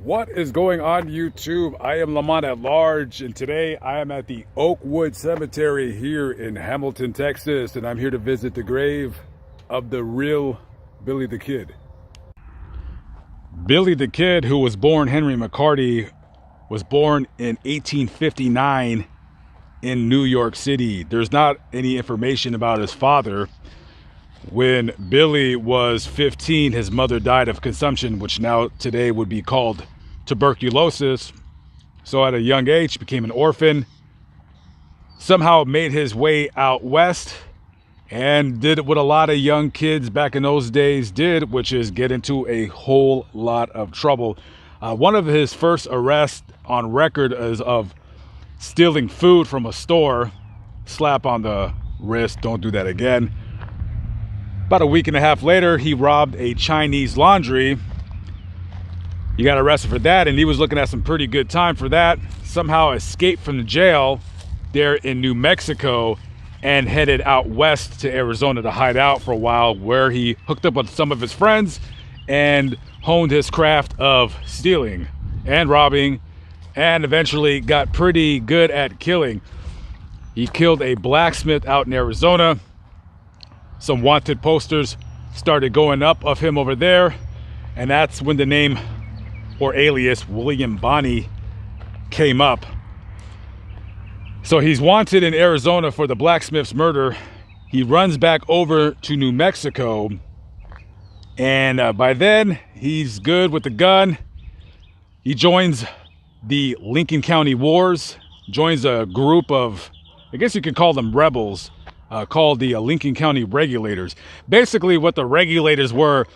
What is going on YouTube? I am Lamont at Large, and today I am at the Oakwood Cemetery here in Hamilton, Texas, and I'm here to visit the grave of the real Billy the Kid. Billy the Kid, who was born Henry McCarty, was born in 1859 in New York City. There's not any information about his father. When Billy was 15, his mother died of consumption, which now today would be called tuberculosis. So at a young age, he became an orphan, somehow made his way out west, and did what a lot of young kids back in those days did, which is get into a whole lot of trouble. One of his first arrests on record is of stealing food from a store. Slap on the wrist, don't do that again. About a week and a half later, he robbed a Chinese laundry. He got arrested for that, and he was looking at some pretty good time for that. Somehow escaped from the jail there in New Mexico and headed out west to Arizona to hide out for a while, where he hooked up with some of his friends and honed his craft of stealing and robbing, and eventually got pretty good at killing. He killed a blacksmith out in Arizona. Some wanted posters started going up of him over there, and that's when the name or alias William Bonney came up. So he's wanted in Arizona for the blacksmith's murder. He runs back over to New Mexico, and by then he's good with the gun. He joins the Lincoln County Wars, joins a group of, I guess you could call them rebels, called the Lincoln County Regulators. Basically what the regulators were,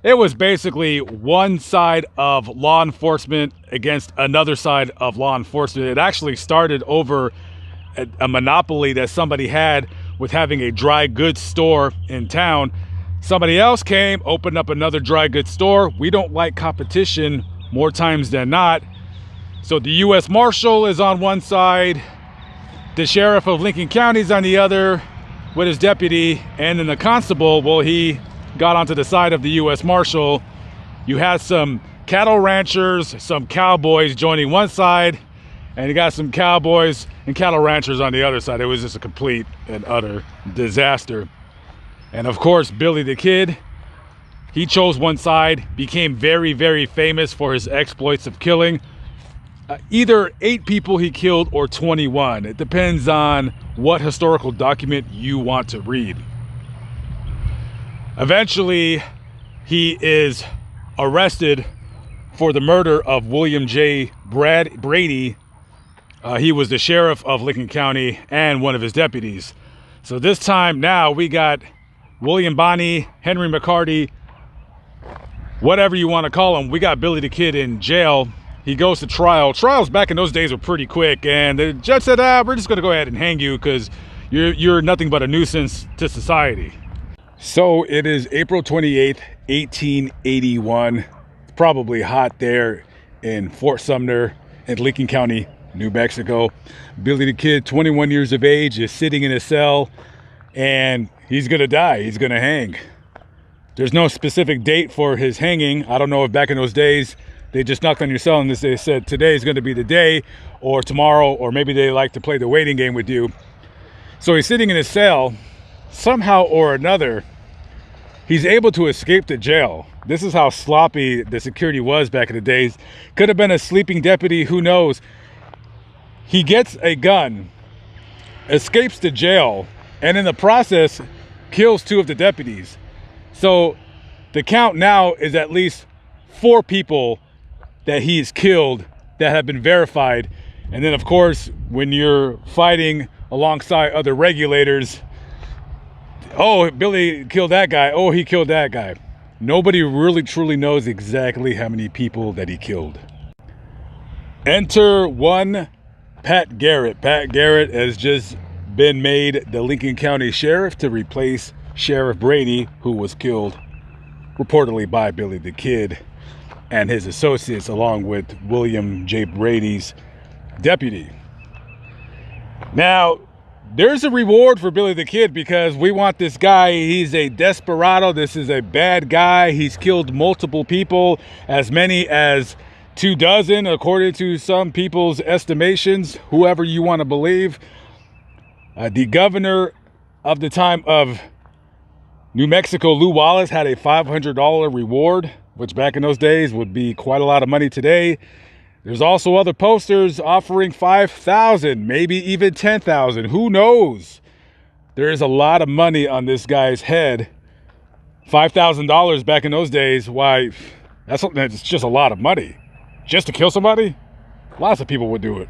it was basically one side of law enforcement against another side of law enforcement. It actually started over a monopoly that somebody had with having a dry goods store in town. Somebody else came, opened up another dry goods store. We don't like competition more times than not. So the U.S. Marshal is on one side, the sheriff of Lincoln County is on the other with his deputy, and then the constable, well, he got onto the side of the U.S. Marshal. You had some cattle ranchers, some cowboys joining one side, and you got some cowboys and cattle ranchers on the other side. It was just a complete and utter disaster. And of course, Billy the Kid, he chose one side, became very, very famous for his exploits of killing. Either 8 people he killed or 21. It depends on what historical document you want to read. Eventually, he is arrested for the murder of William J. Brady. He was the sheriff of Lincoln County and one of his deputies. So this time now we got William Bonney, Henry McCarty, whatever you want to call him. We got Billy the Kid in jail. He goes to trial. Trials back in those days were pretty quick, and the judge said, we're just going to go ahead and hang you because you're nothing but a nuisance to society. So it is April 28th, 1881. It's probably hot there in Fort Sumner in Lincoln County, New Mexico. Billy the Kid, 21 years of age, is sitting in a cell, and he's going to die. He's going to hang. There's no specific date for his hanging. I don't know if back in those days they just knocked on your cell and they said today is going to be the day, or tomorrow, or maybe they like to play the waiting game with you. So he's sitting in his cell. Somehow or another, he's able to escape the jail. This is how sloppy the security was back in the days. Could have been a sleeping deputy, who knows. He gets a gun, escapes the jail, and in the process kills 2 of the deputies. So the count now is at least 4 people that he's killed that have been verified. And then of course, when you're fighting alongside other regulators, oh, Billy killed that guy, oh, he killed that guy. Nobody really truly knows exactly how many people that he killed. Enter one Pat Garrett. Pat Garrett has just been made the Lincoln County Sheriff to replace Sheriff Brady, who was killed reportedly by Billy the Kid and his associates, along with William J. Brady's deputy. Now, there's a reward for Billy the Kid because we want this guy. He's a desperado. This is a bad guy. He's killed multiple people, as many as 24, according to some people's estimations, whoever you want to believe. The governor of the time of New Mexico, Lew Wallace, had a $500 reward, which back in those days would be quite a lot of money today. There's also other posters offering $5,000, maybe even $10,000. Who knows? There is a lot of money on this guy's head. $5,000 back in those days, why, that's just a lot of money. Just to kill somebody? Lots of people would do it.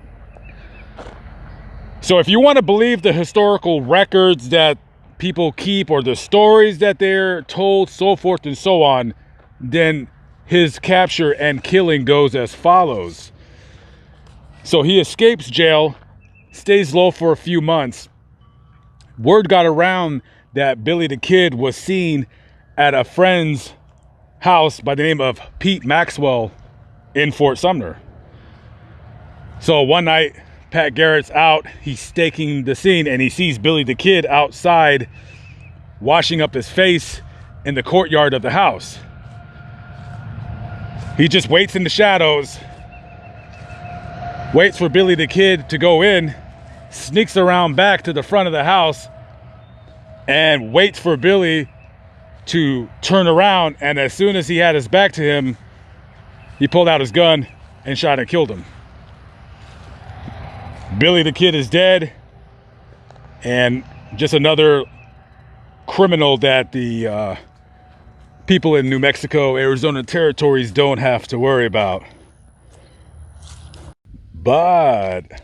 So if you want to believe the historical records that people keep or the stories that they're told, so forth and so on, then his capture and killing goes as follows. So he escapes jail, stays low for a few months. Word got around that Billy the Kid was seen at a friend's house by the name of Pete Maxwell in Fort Sumner. So one night, Pat Garrett's out, he's staking the scene, and he sees Billy the Kid outside washing up his face in the courtyard of the house. He just waits in the shadows, waits for Billy the Kid to go in, sneaks around back to the front of the house, and waits for Billy to turn around, and as soon as he had his back to him, he pulled out his gun and shot and killed him. Billy the Kid is dead, and just another criminal that the people in New Mexico, Arizona territories don't have to worry about. But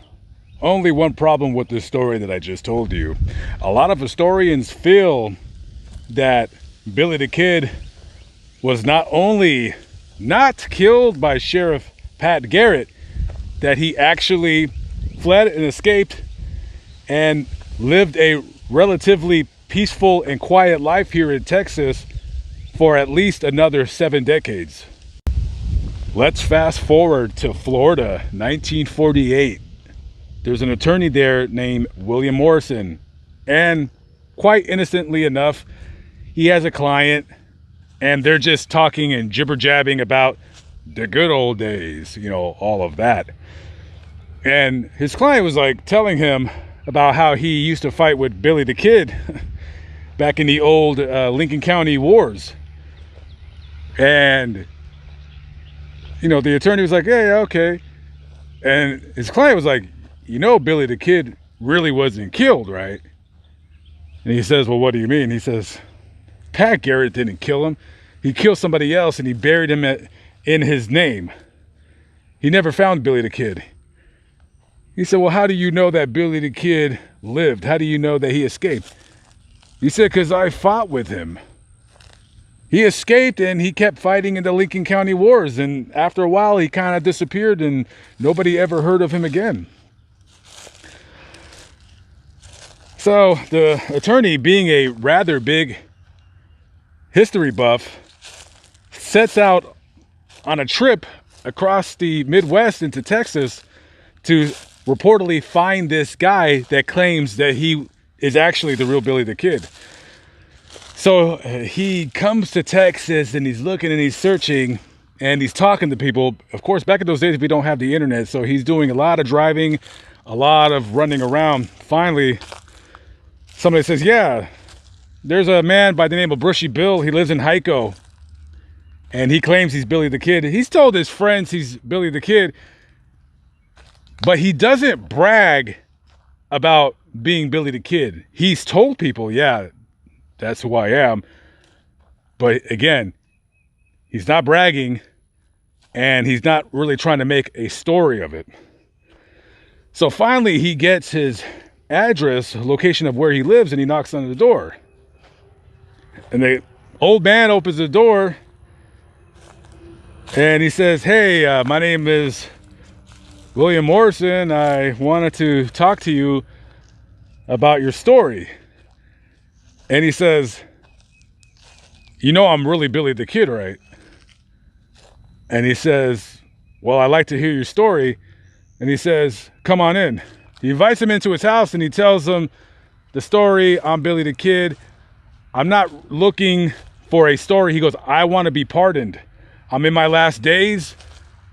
only one problem with this story that I just told you. A lot of historians feel that Billy the Kid was not only not killed by Sheriff Pat Garrett, that he actually fled and escaped and lived a relatively peaceful and quiet life here in Texas for at least another 7 decades. Let's fast forward to Florida, 1948. There's an attorney there named William Morrison, and quite innocently enough, he has a client, and they're just talking and jibber-jabbing about the good old days, you know, all of that. And his client was like telling him about how he used to fight with Billy the Kid back in the old Lincoln County wars. And, you know, the attorney was like, yeah, okay. And his client was like, you know, Billy the Kid really wasn't killed, right? And he says, well, what do you mean? He says, Pat Garrett didn't kill him. He killed somebody else and he buried him in his name. He never found Billy the Kid. He said, well, how do you know that Billy the Kid lived? How do you know that he escaped? He said, because I fought with him. He escaped and he kept fighting in the Lincoln County wars. And after a while, he kind of disappeared and nobody ever heard of him again. So the attorney, being a rather big history buff, sets out on a trip across the Midwest into Texas to reportedly find this guy that claims that he is actually the real Billy the Kid. So he comes to Texas and he's looking and he's searching and he's talking to people. Of course, back in those days, we don't have the internet. So he's doing a lot of driving, a lot of running around. Finally, somebody says, yeah, there's a man by the name of Brushy Bill. He lives in Hyco. And he claims he's Billy the Kid. He's told his friends he's Billy the Kid. But he doesn't brag about being Billy the Kid. He's told people, yeah, that's who I am. But again, he's not bragging and he's not really trying to make a story of it. So finally he gets his address, location of where he lives, and he knocks on the door. And the old man opens the door and he says, hey, my name is William Morrison. I wanted to talk to you about your story. And he says, you know, I'm really Billy the Kid, right? And he says, well, I'd like to hear your story. And he says, come on in. He invites him into his house and he tells him the story. I'm Billy the Kid. I'm not looking for a story. He goes, I want to be pardoned. I'm in my last days.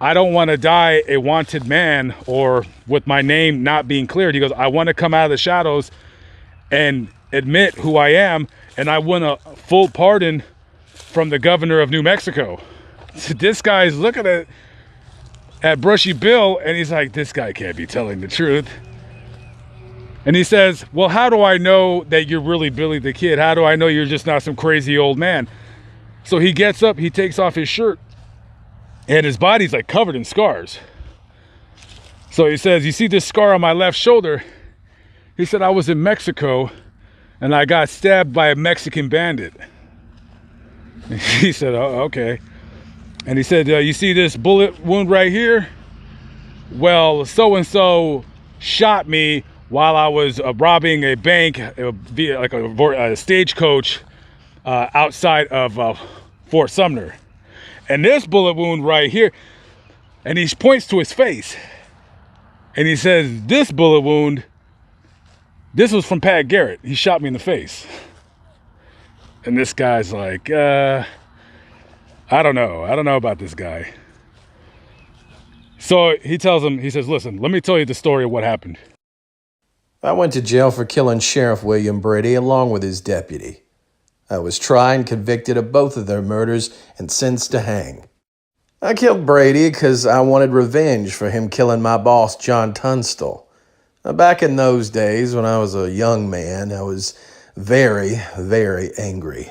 I don't want to die a wanted man or with my name not being cleared. He goes, I want to come out of the shadows and admit who I am, and I want a full pardon from the governor of New Mexico. So this guy's looking at Brushy Bill, and he's like, this guy can't be telling the truth. And he says, well, how do I know that you're really Billy the Kid? How do I know you're just not some crazy old man? So he gets up, he takes off his shirt, and his body's like covered in scars. So he says, you see this scar on my left shoulder? He said, I was in Mexico and I got stabbed by a Mexican bandit. He said, oh, okay. And he said, you see this bullet wound right here? Well, so-and-so shot me while I was robbing a bank via like a stagecoach outside of Fort Sumner. And this bullet wound right here, and he points to his face. And he says, this bullet wound, this was from Pat Garrett. He shot me in the face. And this guy's like, I don't know. I don't know about this guy. So he tells him, he says, listen, let me tell you the story of what happened. I went to jail for killing Sheriff William Brady along with his deputy. I was tried and convicted of both of their murders and sentenced to hang. I killed Brady because I wanted revenge for him killing my boss, John Tunstall. Back in those days, when I was a young man, I was very, very angry.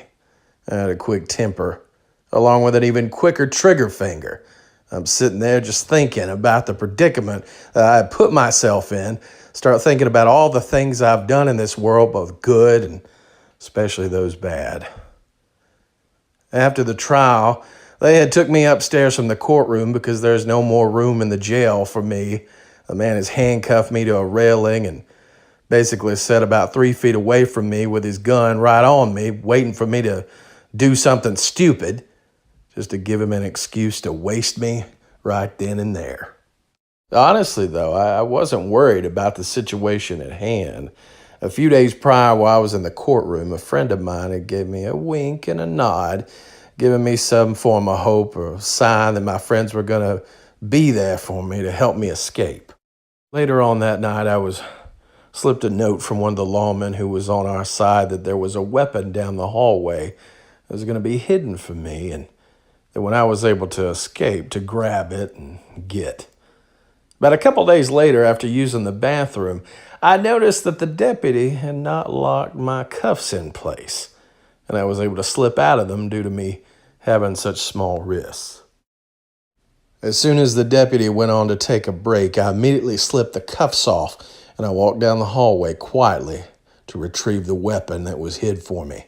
I had a quick temper, along with an even quicker trigger finger. I'm sitting there just thinking about the predicament that I had put myself in, start thinking about all the things I've done in this world, both good and especially those bad. After the trial, they had took me upstairs from the courtroom because there's no more room in the jail for me. The man has handcuffed me to a railing and basically sat about 3 feet away from me with his gun right on me, waiting for me to do something stupid, just to give him an excuse to waste me right then and there. Honestly, though, I wasn't worried about the situation at hand. A few days prior, while I was in the courtroom, a friend of mine had given me a wink and a nod, giving me some form of hope or a sign that my friends were going to be there for me to help me escape. Later on that night, I was slipped a note from one of the lawmen who was on our side that there was a weapon down the hallway that was going to be hidden from me, and that when I was able to escape, to grab it and get. About a couple days later, after using the bathroom, I noticed that the deputy had not locked my cuffs in place, and I was able to slip out of them due to me having such small wrists. As soon as the deputy went on to take a break, I immediately slipped the cuffs off, and I walked down the hallway quietly to retrieve the weapon that was hid for me.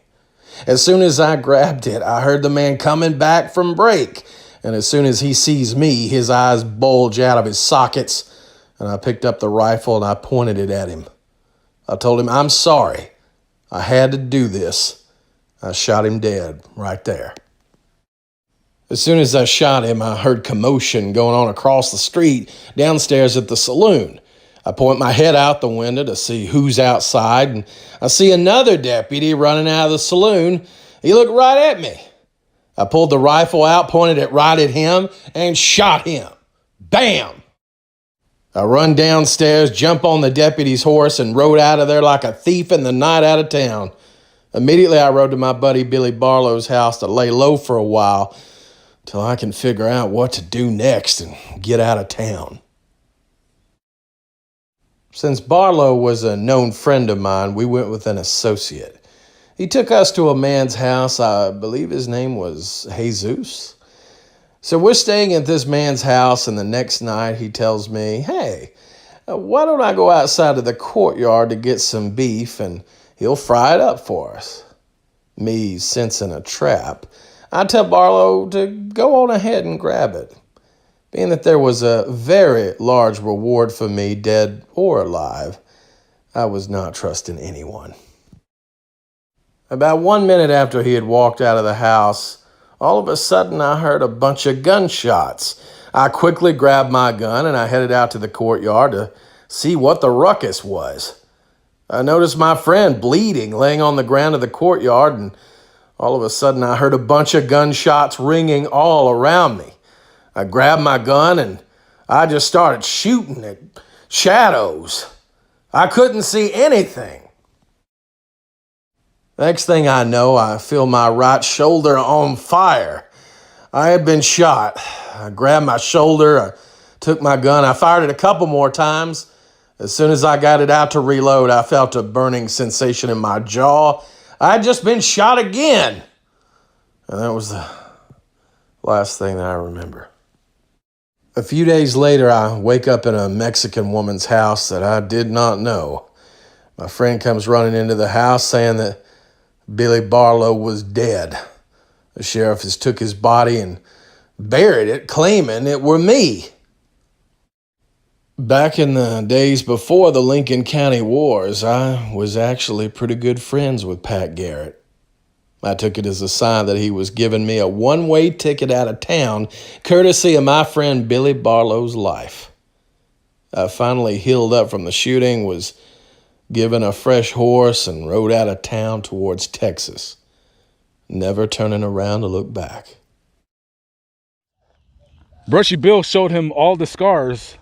As soon as I grabbed it, I heard the man coming back from break, and as soon as he sees me, his eyes bulge out of his sockets, and I picked up the rifle and I pointed it at him. I told him, I'm sorry. I had to do this. I shot him dead right there. As soon as I shot him, I heard commotion going on across the street downstairs at the saloon. I point my head out the window to see who's outside, and I see another deputy running out of the saloon. He looked right at me. I pulled the rifle out, pointed it right at him, and shot him. Bam! I run downstairs, jump on the deputy's horse, and rode out of there like a thief in the night out of town. Immediately, I rode to my buddy Billy Barlow's house to lay low for a while till I can figure out what to do next and get out of town. Since Barlow was a known friend of mine, we went with an associate. He took us to a man's house. I believe his name was Jesus. So we're staying at this man's house, and the next night he tells me, hey, why don't I go outside of the courtyard to get some beef, and he'll fry it up for us. Me sensing a trap, I tell Barlow to go on ahead and grab it. Being that there was a very large reward for me, dead or alive, I was not trusting anyone. About 1 minute after he had walked out of the house, all of a sudden I heard a bunch of gunshots. I quickly grabbed my gun and I headed out to the courtyard to see what the ruckus was. I noticed my friend bleeding, laying on the ground of the courtyard, and all of a sudden I heard a bunch of gunshots ringing all around me. I grabbed my gun and I just started shooting at shadows. I couldn't see anything. Next thing I know, I feel my right shoulder on fire. I had been shot. I grabbed my shoulder, I took my gun, I fired it a couple more times. As soon as I got it out to reload, I felt a burning sensation in my jaw. I had just been shot again. And that was the last thing that I remember. A few days later, I wake up in a Mexican woman's house that I did not know. My friend comes running into the house saying that Billy Barlow was dead. The sheriff has took his body and buried it, claiming it were me. Back in the days before the Lincoln County Wars, I was actually pretty good friends with Pat Garrett. I took it as a sign that he was giving me a one-way ticket out of town, courtesy of my friend Billy Barlow's life. I finally healed up from the shooting, was given a fresh horse, and rode out of town towards Texas, never turning around to look back. Brushy Bill showed him all the scars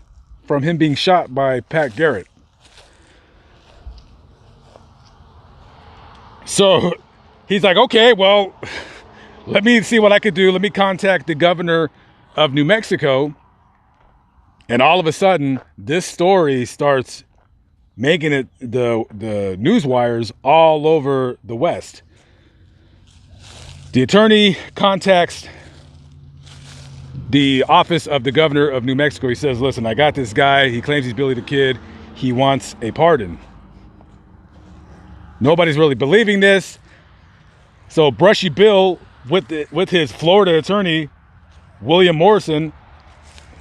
from him being shot by Pat Garrett. So he's like, okay, well, let me see what I could do. Let me contact the governor of New Mexico. And all of a sudden, this story starts making it the news wires all over the West. The attorney contacts the office of the governor of New Mexico. He says, listen, I got this guy. He claims he's Billy the Kid. He wants a pardon. Nobody's really believing this. So Brushy Bill, with his Florida attorney, William Morrison,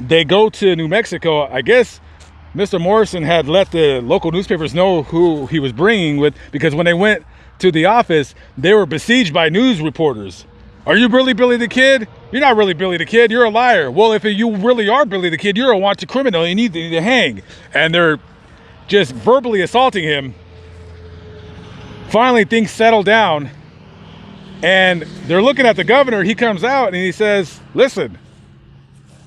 they go to New Mexico. I guess Mr. Morrison had let the local newspapers know who he was bringing with, because when they went to the office, they were besieged by news reporters. Are you really Billy the Kid? You're not really Billy the Kid. You're a liar. Well, if you really are Billy the Kid, you're a wanted criminal. You need to hang. And they're just verbally assaulting him. Finally, things settle down. And they're looking at the governor. He comes out and he says, listen,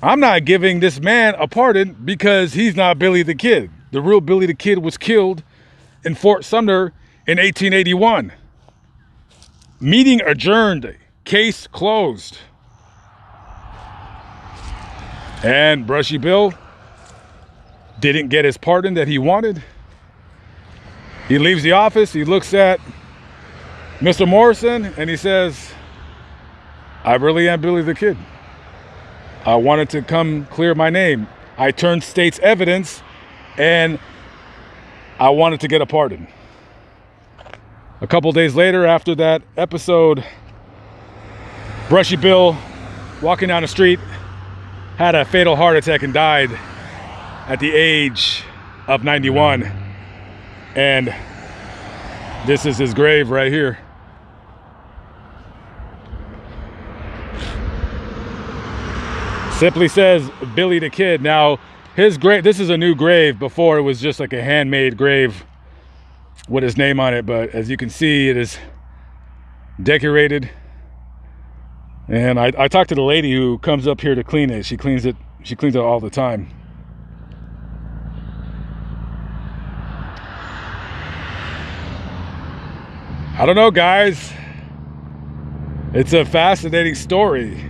I'm not giving this man a pardon because he's not Billy the Kid. The real Billy the Kid was killed in Fort Sumner in 1881. Meeting adjourned. Case closed. And Brushy Bill didn't get his pardon that he wanted. He leaves the office. He looks at Mr. Morrison and he says, I really am Billy the Kid. I wanted to come clear my name. I turned state's evidence and I wanted to get a pardon. A couple days later, after that episode, Brushy Bill, walking down the street, had a fatal heart attack and died at the age of 91. And this is his grave right here. Simply says Billy the Kid. Now, his grave, this is a new grave. Before, it was just like a handmade grave with his name on it. But as you can see, it is decorated. And I talked to the lady who comes up here to clean it. She cleans it all the time. I don't know, guys. It's a fascinating story.